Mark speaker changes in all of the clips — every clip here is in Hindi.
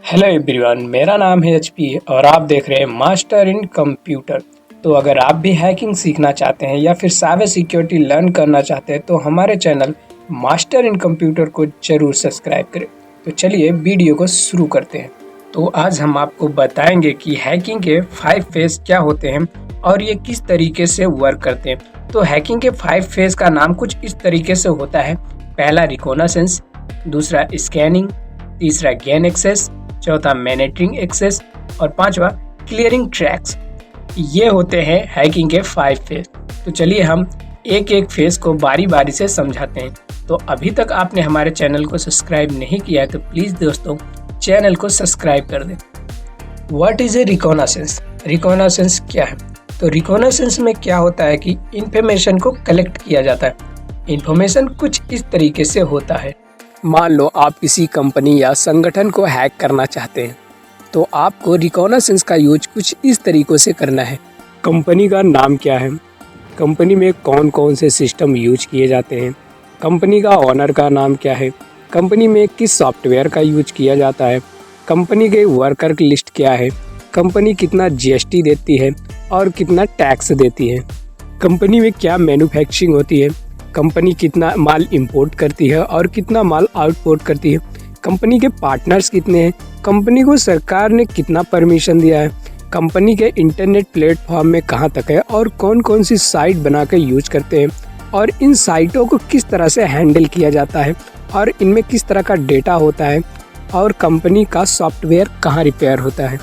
Speaker 1: हेलो एवरीवन, मेरा नाम है एचपी और आप देख रहे हैं मास्टर इन कंप्यूटर। तो अगर आप भी हैकिंग सीखना चाहते हैं या फिर साइबर सिक्योरिटी लर्न करना चाहते हैं तो हमारे चैनल मास्टर इन कंप्यूटर को जरूर सब्सक्राइब करें। तो चलिए वीडियो को शुरू करते हैं। तो आज हम आपको बताएंगे कि हैकिंग के 5 फेज क्या होते हैं और ये किस तरीके से वर्क करते हैं। तो हैकिंग के 5 फेज का नाम कुछ इस तरीके से होता है। पहला रिकॉनासेंस, दूसरा स्कैनिंग, तीसरा गेन एक्सेस, चौथा मैनेजरिंग एक्सेस और पांचवा क्लियरिंग ट्रैक्स। ये होते हैं हैकिंग के 5 फेज। तो चलिए हम एक एक फेज को बारी बारी से समझाते हैं। तो अभी तक आपने हमारे चैनल को सब्सक्राइब नहीं किया है तो प्लीज़ दोस्तों चैनल को सब्सक्राइब कर दें। व्हाट इज़ ए रिकॉनासेंस? रिकॉनासेंस क्या है? तो रिकॉनासेंस में क्या होता है कि इंफॉर्मेशन को कलेक्ट किया जाता है। इंफॉर्मेशन कुछ इस तरीके से होता है। मान लो आप किसी कंपनी या संगठन को हैक करना चाहते हैं तो आपको रिकॉनासेंस का यूज कुछ इस तरीक़ों से करना है। कंपनी का नाम क्या है, कंपनी में कौन कौन से सिस्टम यूज किए जाते हैं, कंपनी का ओनर का नाम क्या है, कंपनी में किस सॉफ्टवेयर का यूज किया जाता है, कंपनी के वर्कर की लिस्ट क्या है, कंपनी कितना जीएसटी देती है और कितना टैक्स देती है, कंपनी में क्या मैन्युफैक्चरिंग होती है, कंपनी कितना माल इंपोर्ट करती है और कितना माल आउटपोर्ट करती है, कंपनी के पार्टनर्स कितने हैं, कंपनी को सरकार ने कितना परमिशन दिया है, कंपनी के इंटरनेट प्लेटफॉर्म में कहाँ तक है और कौन कौन सी साइट बना कर यूज करते हैं और इन साइटों को किस तरह से हैंडल किया जाता है और इनमें किस तरह का डेटा होता है और कंपनी का सॉफ्टवेयर कहाँ रिपेयर होता है।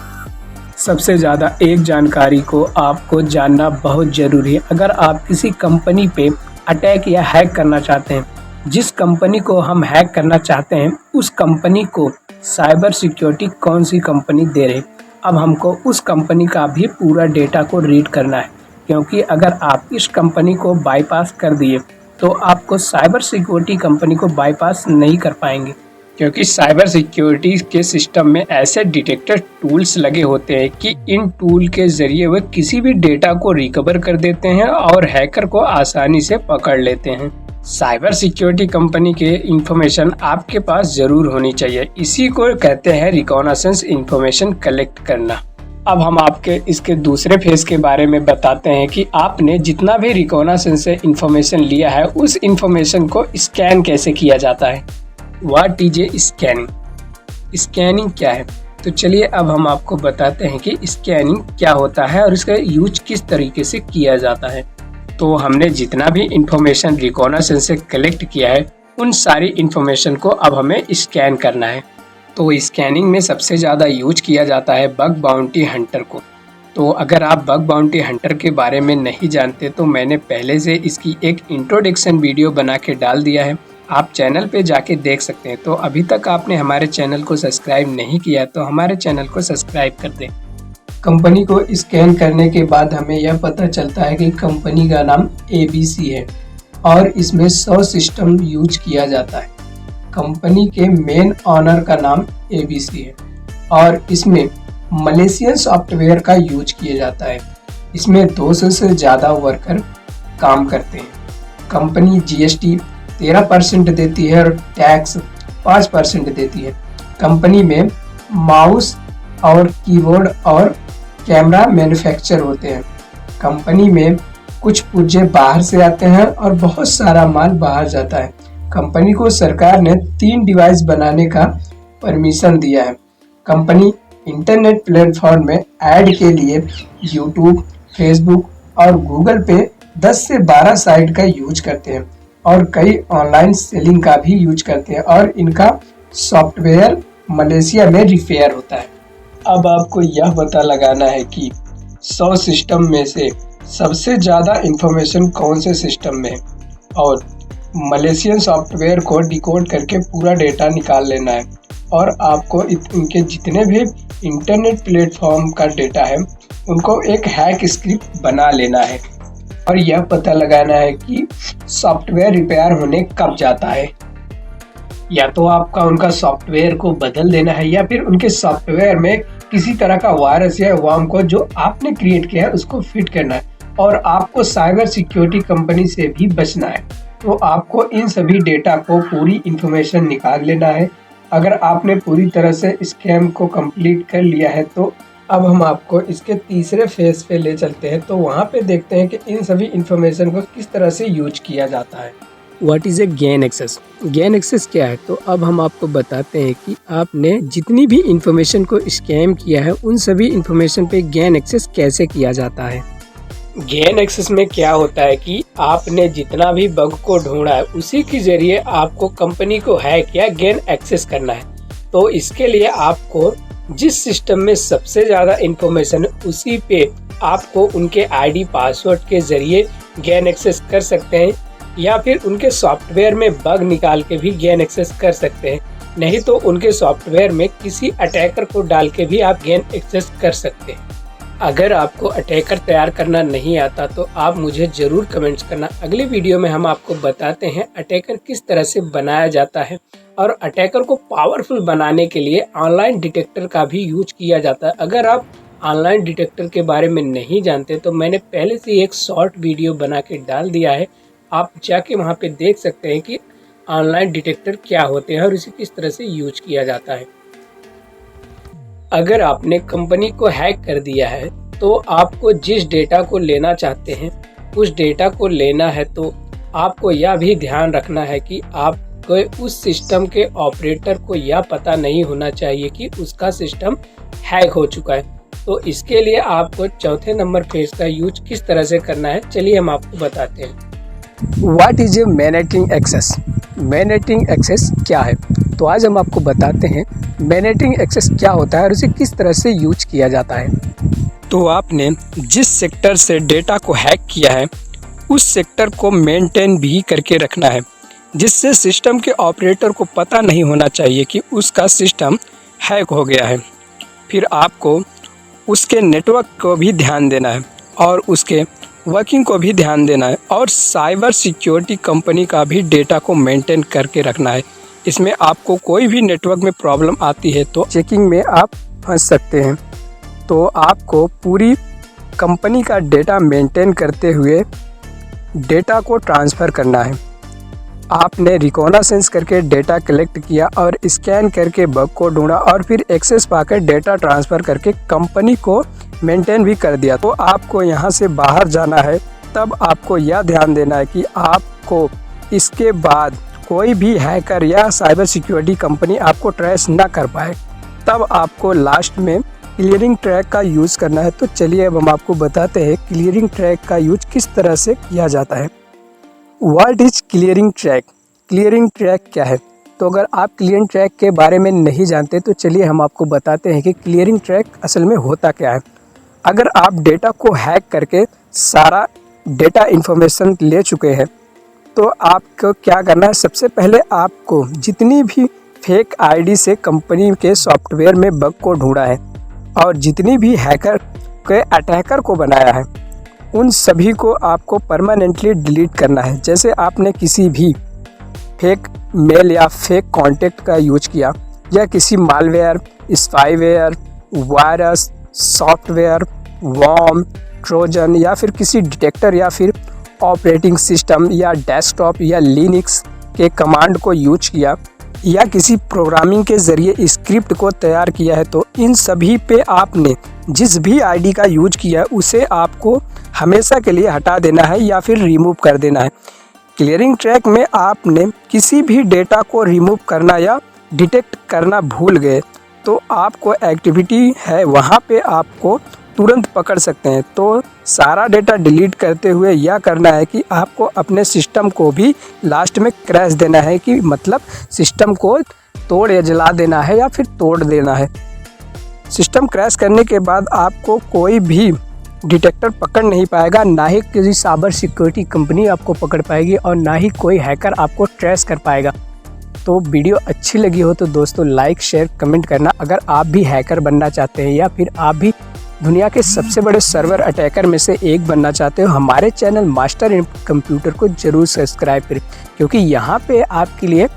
Speaker 1: सबसे ज़्यादा एक जानकारी को आपको जानना बहुत ज़रूरी है। अगर आप किसी कंपनी पे अटैक या हैक करना चाहते हैं, जिस कंपनी को हम हैक करना चाहते हैं उस कंपनी को साइबर सिक्योरिटी कौन सी कंपनी दे रही, अब हमको उस कंपनी का भी पूरा डेटा को रीड करना है। क्योंकि अगर आप इस कंपनी को बाईपास कर दिए तो आपको साइबर सिक्योरिटी कंपनी को बाईपास नहीं कर पाएंगे। क्योंकि साइबर सिक्योरिटी के सिस्टम में ऐसे डिटेक्टर टूल्स लगे होते हैं कि इन टूल के ज़रिए वे किसी भी डेटा को रिकवर कर देते हैं और हैकर को आसानी से पकड़ लेते हैं। साइबर सिक्योरिटी कंपनी के इंफॉर्मेशन आपके पास ज़रूर होनी चाहिए। इसी को कहते हैं रिकॉनासेंस इंफॉर्मेशन कलेक्ट करना। अब हम आपके इसके दूसरे फेज के बारे में बताते हैं कि आपने जितना भी रिकॉनासेंस से इंफॉर्मेशन लिया है उस इंफॉर्मेशन को स्कैन कैसे किया जाता है। What is A scanning? Scanning क्या है? तो चलिए अब हम आपको बताते हैं कि स्कैनिंग क्या होता है और इसका यूज किस तरीके से किया जाता है। तो हमने जितना भी इंफॉर्मेशन रिकॉनासेंस से कलेक्ट किया है उन सारी इंफॉर्मेशन को अब हमें स्कैन करना है। तो स्कैनिंग में सबसे ज़्यादा यूज किया जाता है बग बाउंटी हंटर को। तो अगर आप बग बाउंटी हंटर के बारे में नहीं जानते तो मैंने पहले से इसकी एक इंट्रोडक्शन वीडियो बना के डाल दिया है, आप चैनल पे जाके देख सकते हैं। तो अभी तक आपने हमारे चैनल को सब्सक्राइब नहीं किया तो हमारे चैनल को सब्सक्राइब कर दें। कंपनी को स्कैन करने के बाद हमें यह पता चलता है कि कंपनी का नाम ABC है और इसमें 100 सिस्टम यूज किया जाता है। कंपनी के मेन ऑनर का नाम ABC है और इसमें मलेशियन सॉफ्टवेयर का यूज किया जाता है। इसमें 200 से ज़्यादा वर्कर काम करते हैं। कंपनी GST 13% देती है और टैक्स 5% देती है। कंपनी में माउस और कीबोर्ड और कैमरा मैन्युफैक्चर होते हैं। कंपनी में कुछ पुर्जे बाहर से आते हैं और बहुत सारा माल बाहर जाता है। कंपनी को सरकार ने 3 डिवाइस बनाने का परमिशन दिया है। कंपनी इंटरनेट प्लेटफॉर्म में ऐड के लिए यूट्यूब, फेसबुक और गूगल पे 10 से 12 साइट का यूज करते हैं और कई ऑनलाइन सेलिंग का भी यूज करते हैं और इनका सॉफ्टवेयर मलेशिया में रिपेयर होता है। अब आपको यह पता लगाना है कि 100 सिस्टम में से सबसे ज़्यादा इंफॉर्मेशन कौन से सिस्टम में है और मलेशियन सॉफ्टवेयर को डिकोड करके पूरा डेटा निकाल लेना है और आपको इनके जितने भी इंटरनेट प्लेटफॉर्म का डेटा है उनको एक हैक स्क्रिप्ट बना लेना है और यह पता लगाना है कि सॉफ्टवेयर रिपेयर होने कब जाता है। या तो आपका उनका सॉफ्टवेयर को बदल देना है या फिर उनके सॉफ्टवेयर में किसी तरह का वायरस या वर्म को जो आपने क्रिएट किया है उसको फिट करना है और आपको साइबर सिक्योरिटी कंपनी से भी बचना है। तो आपको इन सभी डेटा को पूरी इंफॉर्मेशन निकाल लेना है अगर आपने पूरी तरह से स्कैम को कंप्लीट कर लिया है तो अब हम आपको इसके तीसरे फेज़ पे ले चलते हैं। तो वहाँ पे देखते हैं कि इन सभी इन्फॉर्मेशन को किस तरह से यूज किया जाता है। What is a gain access? Gain access क्या है? तो अब हम आपको बताते हैं कि आपने जितनी भी इन्फॉर्मेशन को स्कैम किया है उन सभी इन्फॉर्मेशन पे गेन एक्सेस कैसे किया जाता है। गेन एक्सेस में क्या होता है कि आपने जितना भी बग को ढूंढा है उसी के जरिए आपको कंपनी को हैक या गेन एक्सेस करना है। तो इसके लिए आपको जिस सिस्टम में सबसे ज़्यादा इन्फॉर्मेशन है उसी पे आपको उनके आईडी पासवर्ड के जरिए गेन एक्सेस कर सकते हैं, या फिर उनके सॉफ्टवेयर में बग निकाल के भी गेन एक्सेस कर सकते हैं। नहीं तो उनके सॉफ्टवेयर में किसी अटैकर को डाल के भी आप गेन एक्सेस कर सकते हैं। अगर आपको अटैकर तैयार करना नहीं आता तो आप मुझे ज़रूर कमेंट्स करना। अगले वीडियो में हम आपको बताते हैं अटैकर किस तरह से बनाया जाता है, और अटैकर को पावरफुल बनाने के लिए ऑनलाइन डिटेक्टर का भी यूज किया जाता है। अगर आप ऑनलाइन डिटेक्टर के बारे में नहीं जानते तो मैंने पहले से एक शॉर्ट वीडियो बना के डाल दिया है, आप जाके वहाँ पे देख सकते हैं कि ऑनलाइन डिटेक्टर क्या होते हैं और इसे किस तरह से यूज किया जाता है। अगर आपने कंपनी को हैक कर दिया है तो आपको जिस डेटा को लेना चाहते हैं उस डेटा को लेना है, तो आपको यह भी ध्यान रखना है कि आपको उस सिस्टम के ऑपरेटर को यह पता नहीं होना चाहिए कि उसका सिस्टम हैक हो चुका है। तो इसके लिए आपको चौथे नंबर फेज का यूज किस तरह से करना है, चलिए हम आपको बताते हैं। What is a managing access? Managing access क्या है? तो आज हम आपको बताते हैं मैनेजिंग एक्सेस क्या होता है और इसे किस तरह से यूज किया जाता है। तो आपने जिस सेक्टर से डेटा को हैक किया है उस सेक्टर को मेंटेन भी करके रखना है, जिससे सिस्टम के ऑपरेटर को पता नहीं होना चाहिए कि उसका सिस्टम हैक हो गया है। फिर आपको उसके नेटवर्क को भी ध्यान देना है और उसके वर्किंग को भी ध्यान देना है, और साइबर सिक्योरिटी कंपनी का भी डेटा को मेंटेन करके रखना है। इसमें आपको कोई भी नेटवर्क में प्रॉब्लम आती है तो चेकिंग में आप फंस सकते हैं। तो आपको पूरी कंपनी का डेटा मेंटेन करते हुए डेटा को ट्रांसफ़र करना है। आपने रिकॉनासेंस करके डेटा कलेक्ट किया और स्कैन करके बग को ढूंढा और फिर एक्सेस पाकर डेटा ट्रांसफ़र करके कंपनी को मेंटेन भी कर दिया। तो आपको यहाँ से बाहर जाना है, तब आपको यह ध्यान देना है कि आपको इसके बाद कोई भी हैकर या साइबर सिक्योरिटी कंपनी आपको ट्रेस ना कर पाए। तब आपको लास्ट में क्लियरिंग ट्रैक का यूज़ करना है। तो चलिए अब हम आपको बताते हैं क्लियरिंग ट्रैक का यूज किस तरह से किया जाता है। What is clearing track? Clearing track क्या है? तो अगर आप क्लियरिंग ट्रैक के बारे में नहीं जानते तो चलिए हम आपको बताते हैं कि क्लियरिंग ट्रैक असल में होता क्या है। अगर आप डेटा को हैक करके सारा डेटा इन्फॉर्मेशन ले चुके हैं तो आपको क्या करना है, सबसे पहले आपको जितनी भी फेक आईडी से कंपनी के सॉफ्टवेयर में बग को ढूंढा है और जितनी भी हैकर के अटैकर को बनाया है उन सभी को आपको परमानेंटली डिलीट करना है। जैसे आपने किसी भी फेक मेल या फेक कॉन्टैक्ट का यूज किया या किसी malware, spyware, virus, software, worm, Trojan या फिर किसी डिटेक्टर या फिर ऑपरेटिंग सिस्टम या डेस्कटॉप या लिनक्स के कमांड को यूज किया या किसी प्रोग्रामिंग के ज़रिए स्क्रिप्ट को तैयार किया है, तो इन सभी पे आपने जिस भी आईडी का यूज किया है उसे आपको हमेशा के लिए हटा देना है या फिर रिमूव कर देना है। क्लियरिंग ट्रैक में आपने किसी भी डेटा को रिमूव करना या डिटेक्ट करना भूल गए तो आपको एक्टिविटी है वहाँ पे आपको तुरंत पकड़ सकते हैं। तो सारा डेटा डिलीट करते हुए यह करना है कि आपको अपने सिस्टम को भी लास्ट में क्रैश देना है, कि मतलब सिस्टम को तोड़ या जला देना है या फिर तोड़ देना है। सिस्टम क्रैश करने के बाद आपको कोई भी डिटेक्टर पकड़ नहीं पाएगा, ना ही किसी साइबर सिक्योरिटी कंपनी आपको पकड़ पाएगी और ना ही कोई हैकर आपको ट्रेस कर पाएगा। तो वीडियो अच्छी लगी हो तो दोस्तों लाइक, शेयर, कमेंट करना। अगर आप भी हैकर बनना चाहते हैं या फिर आप भी दुनिया के सबसे बड़े सर्वर अटैकर में से एक बनना चाहते हो, हमारे चैनल मास्टर इन कंप्यूटर को ज़रूर सब्सक्राइब करें, क्योंकि यहाँ पे आपके लिए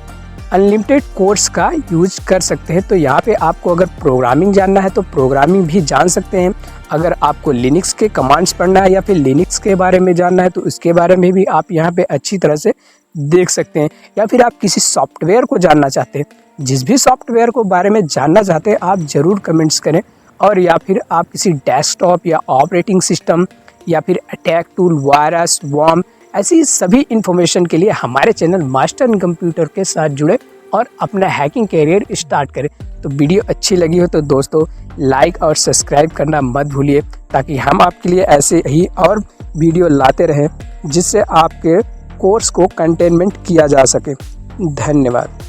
Speaker 1: अनलिमिटेड कोर्स का यूज कर सकते हैं। तो यहाँ पे आपको अगर प्रोग्रामिंग जानना है तो प्रोग्रामिंग भी जान सकते हैं। अगर आपको लिनक्स के कमांड्स पढ़ना है या फिर लिनक्स के बारे में जानना है तो उसके बारे में भी आप यहाँ पे अच्छी तरह से देख सकते हैं। या फिर आप किसी सॉफ्टवेयर को जानना चाहते हैं जिस भी सॉफ्टवेयर को बारे में जानना चाहते हैं आप ज़रूर कमेंट्स करें। और या फिर आप किसी डेस्कटॉप या ऑपरेटिंग सिस्टम या फिर अटैक टूल, वायरस, वॉर्म, ऐसी सभी इन्फॉर्मेशन के लिए हमारे चैनल मास्टर इन कंप्यूटर के साथ जुड़े और अपना हैकिंग कैरियर स्टार्ट करें। तो वीडियो अच्छी लगी हो तो दोस्तों लाइक और सब्सक्राइब करना मत भूलिए, ताकि हम आपके लिए ऐसे ही और वीडियो लाते रहें जिससे आपके कोर्स को कंटेनमेंट किया जा सके। धन्यवाद।